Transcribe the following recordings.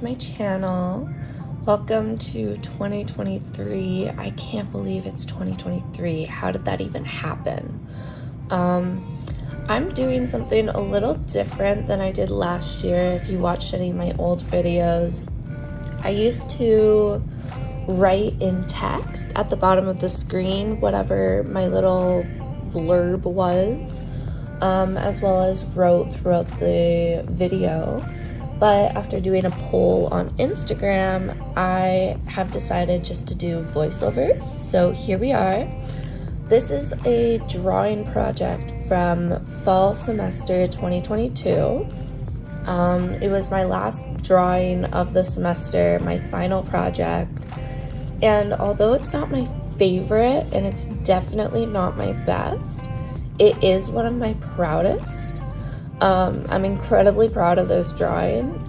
to my channel. Welcome to 2023. I can't believe it's 2023. How did that even happen? I'm doing something a little different than I did last year. If you watched any of my old videos, I used to write in text at the bottom of the screen whatever my little blurb was, as well as wrote throughout the video. But after doing a poll on Instagram, I have decided just to do voiceovers. So here we are. This is a drawing project from fall semester 2022. It was my last drawing of the semester, my final project. And although it's not my favorite and it's definitely not my best, it is one of my proudest. I'm incredibly proud of this drawing.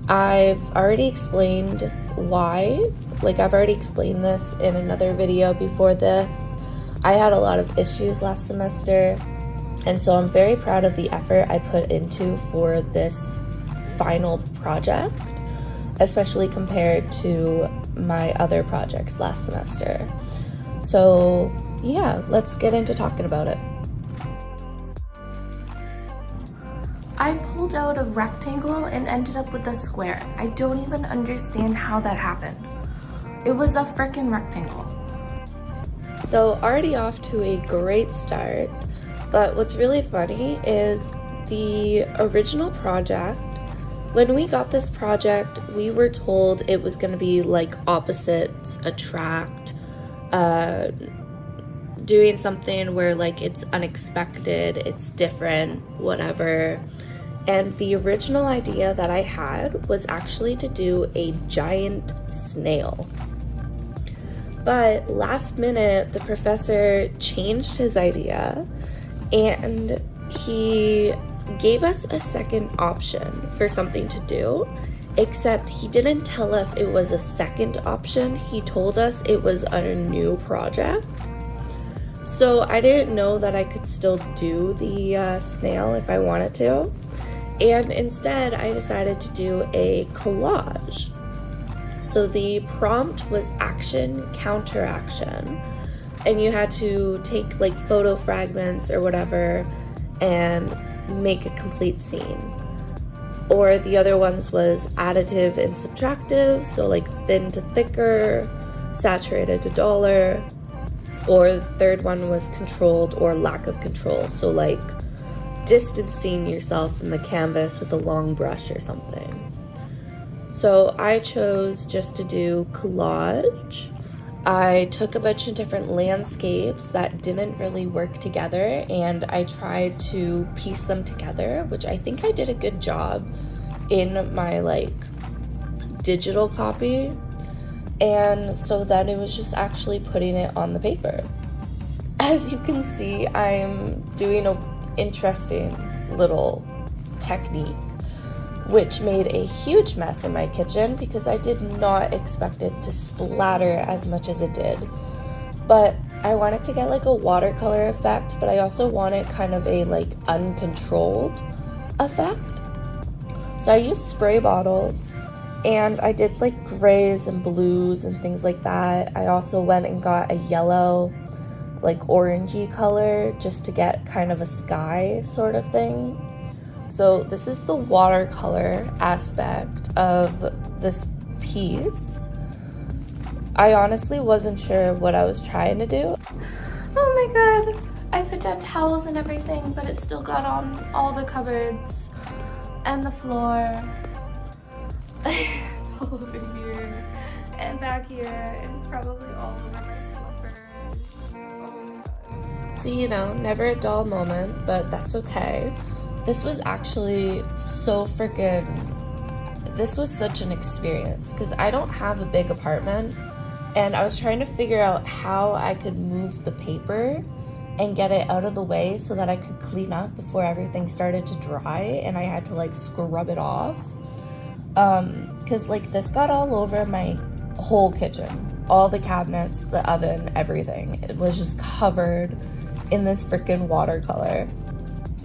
I've already explained why. I've already explained this in another video before this. I had a lot of issues last semester, and so I'm very proud of the effort I put into for this final project, especially compared to my other projects last semester. So yeah, let's get into talking about it. I pulled out a rectangle and ended up with a square. I don't even understand how that happened. It was a freaking rectangle. So already off to a great start, but what's really funny is the original project. When we got this project, we were told it was going to be like opposites attract, doing something where like it's unexpected, it's different, whatever. And the original idea that I had was actually to do a giant snail. But last minute, the professor changed his idea and he gave us a second option for something to do, except he didn't tell us it was a second option. He told us it was a new project. So I didn't know that I could still do the snail if I wanted to. And instead, I decided to do a collage. So the prompt was action, counteraction. And you had to take like photo fragments or whatever and make a complete scene. Or the other ones was additive and subtractive. So like thin to thicker, saturated to duller. Or the third one was controlled or lack of control. So like distancing yourself from the canvas with a long brush or something. So I chose just to do collage. I took a bunch of different landscapes that didn't really work together and I tried to piece them together, which I think I did a good job in my like digital copy. And so then it was just actually putting it on the paper. As you can see, I'm doing an interesting little technique, which made a huge mess in my kitchen because I did not expect it to splatter as much as it did. But I wanted to get like a watercolor effect, but I also wanted kind of a like uncontrolled effect. So I used spray bottles and I did like grays and blues and things like that. I also went and got a yellow, like orangey color just to get kind of a sky sort of thing. So this is the watercolor aspect of this piece. I honestly wasn't sure what I was trying to do. Oh my god, I put down towels and everything, but it still got on all the cupboards and the floor. Over here and back here and probably all over my slippers. Oh my god. So you know, never a dull moment, but that's okay. This was actually this was such an experience because I don't have a big apartment and I was trying to figure out how I could move the paper and get it out of the way so that I could clean up before everything started to dry and I had to like scrub it off. Because like this got all over my whole kitchen, all the cabinets, the oven, everything. It was just covered in this freaking watercolor.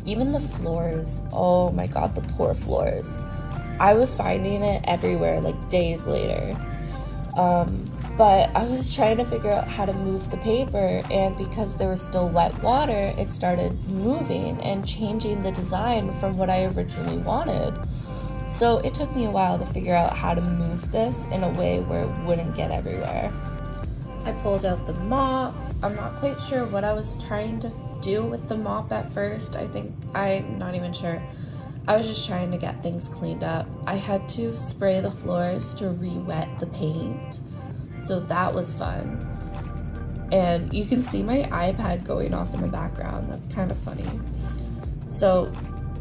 Even the floors, oh my god, the poor floors. I was finding it everywhere, like days later. But I was trying to figure out how to move the paper, and because there was still wet water, it started moving and changing the design from what I originally wanted. So it took me a while to figure out how to move this in a way where it wouldn't get everywhere. I pulled out the mop. I'm not quite sure what I was trying to do with the mop at first. I'm not even sure. I was just trying to get things cleaned up. I had to spray the floors to re-wet the paint. So that was fun. And you can see my iPad going off in the background. That's kind of funny. So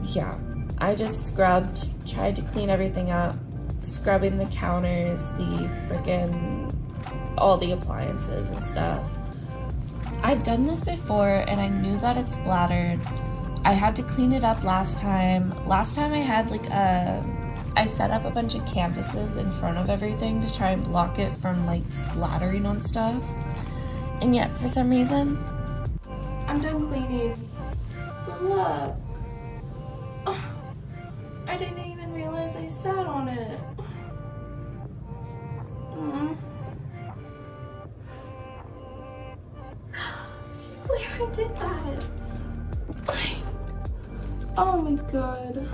yeah, I just scrubbed, tried to clean everything up, scrubbing the counters, all the appliances and stuff. I've done this before and I knew that it splattered. I had to clean it up last time. Last time I had I set up a bunch of canvases in front of everything to try and block it from like splattering on stuff. And yet, for some reason, I'm done cleaning. But look. Oh, I didn't even realize I sat on it. I can't believe I did that. Oh my god.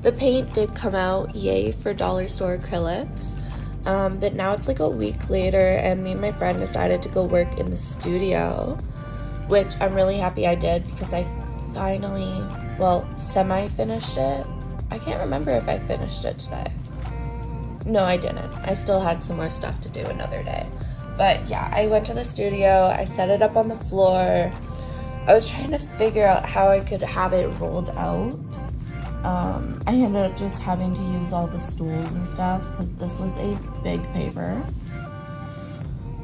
The paint did come out, yay for dollar store acrylics. But now it's like a week later and me and my friend decided to go work in the studio, which I'm really happy I did because I finally, semi-finished it. I can't remember if I finished it today. No, I didn't. I still had some more stuff to do another day. But yeah, I went to the studio, I set it up on the floor. I was trying to figure out how I could have it rolled out. I ended up just having to use all the stools and stuff because this was a big paper.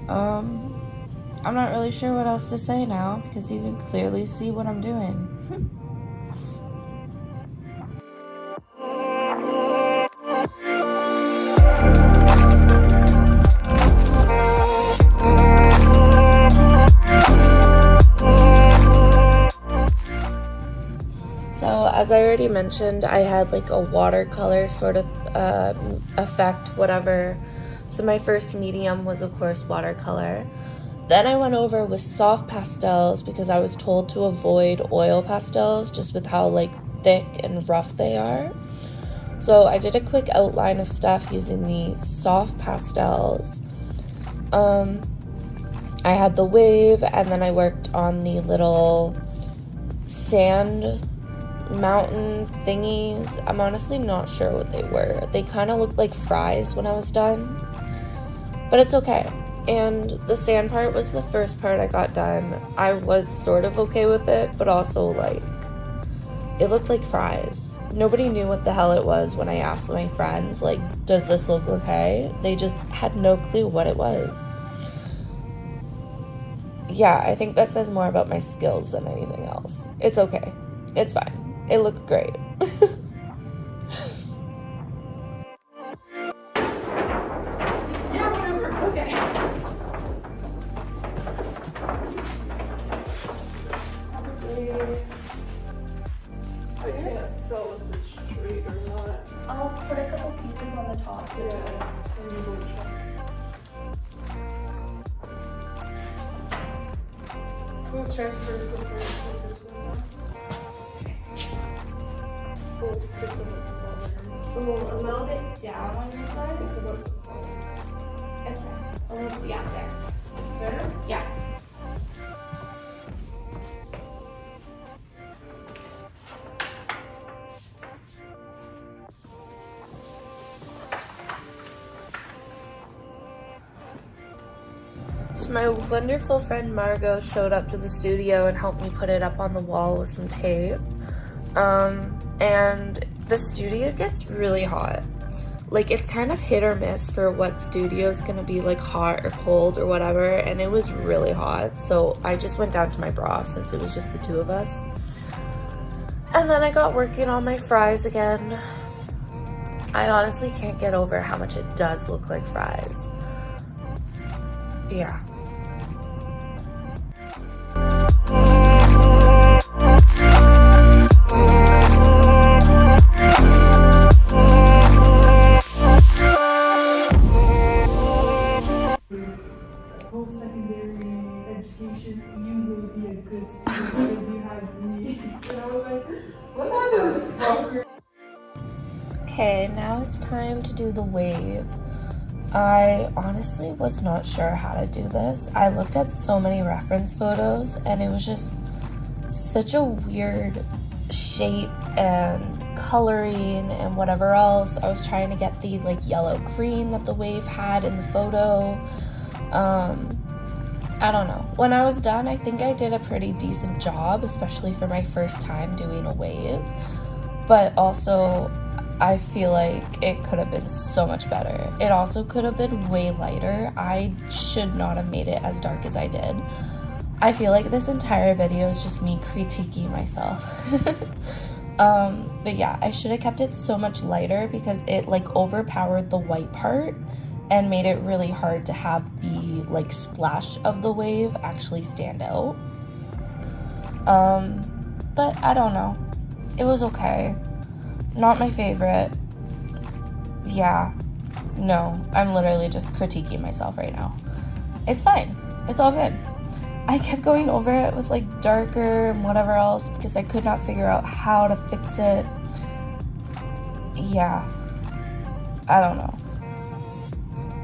I'm not really sure what else to say now because you can clearly see what I'm doing. So as I already mentioned, I had like a watercolor sort of effect, whatever. So my first medium was of course watercolor. Then I went over with soft pastels because I was told to avoid oil pastels just with how like thick and rough they are. So I did a quick outline of stuff using the soft pastels. I had the wave and then I worked on the little sand mountain thingies. I'm honestly not sure what they were. They kind of looked like fries when I was done, but it's okay. And the sand part was the first part I got done. I was sort of okay with it, but also like it looked like fries. Nobody knew what the hell it was when I asked my friends like, does this look okay? They just had no clue what it was. Yeah, I think that says more about my skills than anything else. It's okay. It's fine. It looks great. Yeah, whatever. Okay. I can't tell if it's straight or not. I'll put a couple pieces on the top. Yeah. And you will check. We'll check first before we check this one out. Oh, it's about the A little bit down on your side. It's about the phone. It's a little, yeah, there. There? Yeah. So my wonderful friend Margot showed up to the studio and helped me put it up on the wall with some tape. And the studio gets really hot. Like, it's kind of hit or miss for what studio is gonna be like hot or cold or whatever, and it was really hot, so I just went down to my bra since it was just the two of us. And then I got working on my fries again. I honestly can't get over how much it does look like fries. Yeah. post-secondary education, you will be a good student because you have me. And I was like, what motherfucker? Okay, now it's time to do the wave. I honestly was not sure how to do this. I looked at so many reference photos and it was just such a weird shape and coloring and whatever else. I was trying to get the like yellow green that the wave had in the photo. I don't know. When I was done, I think I did a pretty decent job, especially for my first time doing a wave. But also, I feel like it could have been so much better. It also could have been way lighter. I should not have made it as dark as I did. I feel like this entire video is just me critiquing myself. But yeah, I should have kept it so much lighter because it like overpowered the white part and made it really hard to have the like splash of the wave actually stand out. But I don't know. It was okay. Not my favorite. Yeah. No, I'm literally just critiquing myself right now. It's fine. It's all good. I kept going over it with like darker and whatever else because I could not figure out how to fix it. Yeah. I don't know.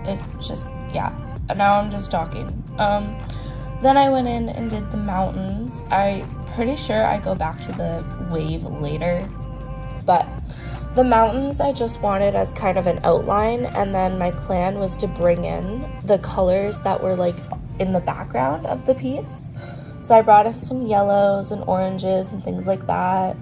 It's just, yeah. Now I'm just talking. Then I went in and did the mountains. I'm pretty sure I go back to the wave later. But the mountains I just wanted as kind of an outline, and then my plan was to bring in the colors that were like in the background of the piece. So I brought in some yellows and oranges and things like that,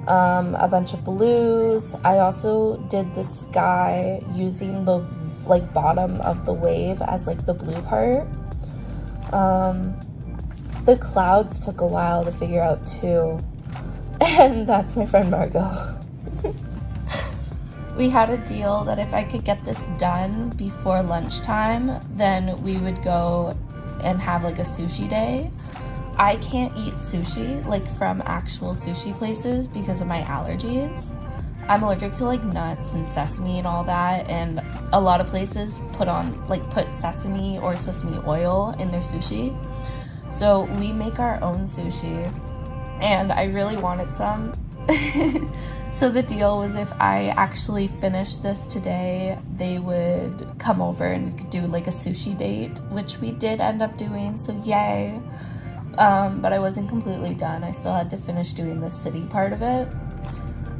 a bunch of blues. I also did the sky using the like bottom of the wave as like the blue part. The clouds took a while to figure out too, and that's my friend Margot. We had a deal that if I could get this done before lunchtime, then we would go and have like a sushi day. I can't eat sushi, like from actual sushi places because of my allergies. I'm allergic to like nuts and sesame and all that, and a lot of places put sesame or sesame oil in their sushi. So we make our own sushi, and I really wanted some. So the deal was if I actually finished this today, they would come over and we could do like a sushi date, which we did end up doing, so yay. But I wasn't completely done. I still had to finish doing the city part of it.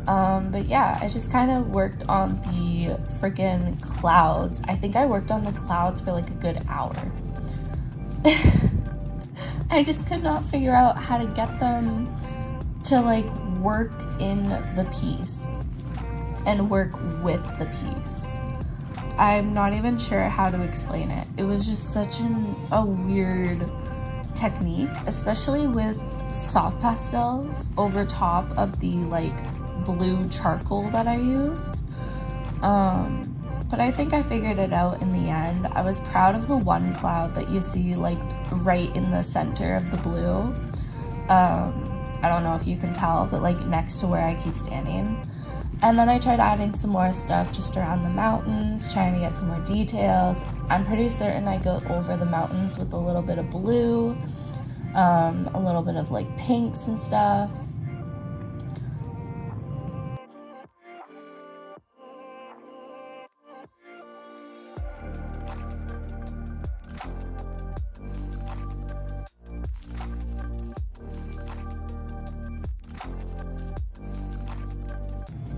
But yeah, I just kind of worked on the freaking clouds. I think I worked on the clouds for like a good hour. I just could not figure out how to get them to like work in the piece and work with the piece. I'm not even sure how to explain it. It was just such a weird technique, especially with soft pastels over top of the like blue charcoal that I used. But I think I figured it out in the end. I was proud of the one cloud that you see like right in the center of the blue. I don't know if you can tell, but like next to where I keep standing. And then I tried adding some more stuff just around the mountains, trying to get some more details. I'm pretty certain I go over the mountains with a little bit of blue, a little bit of like pinks and stuff.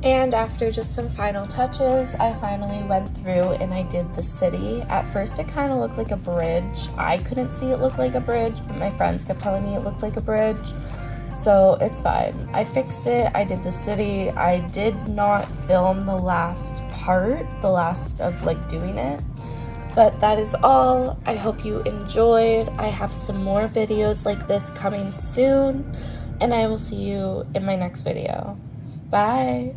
And after just some final touches, I finally went through and I did the city. At first it kind of looked like a bridge. I couldn't see it look like a bridge, but my friends kept telling me it looked like a bridge. So it's fine. I fixed it, I did the city. I did not film the last part, the last of like doing it. But that is all. I hope you enjoyed. I have some more videos like this coming soon, and I will see you in my next video. Bye.